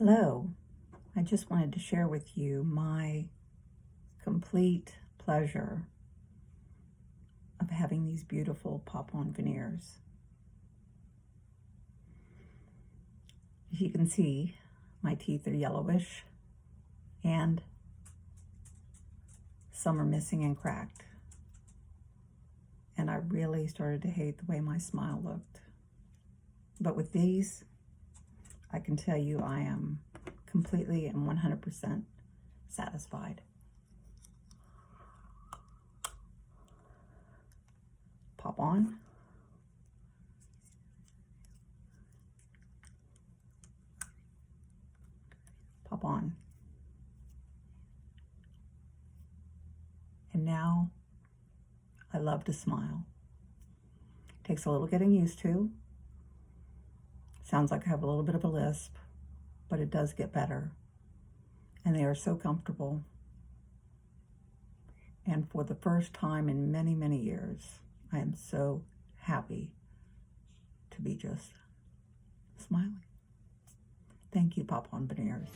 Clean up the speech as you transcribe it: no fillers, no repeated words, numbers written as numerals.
Hello, I just wanted to share with you my complete pleasure of having these beautiful Pop On veneers. As you can see, my teeth are yellowish and some are missing and cracked. And I really started to hate the way my smile looked. But with these, I can tell you I am completely and 100% satisfied. Pop on. Pop on. And now I love to smile. Takes a little getting used to. Sounds like I have a little bit of a lisp, but it does get better. And they are so comfortable. And for the first time in many, many years, I am so happy to be just smiling. Thank you, Pop On Veneers.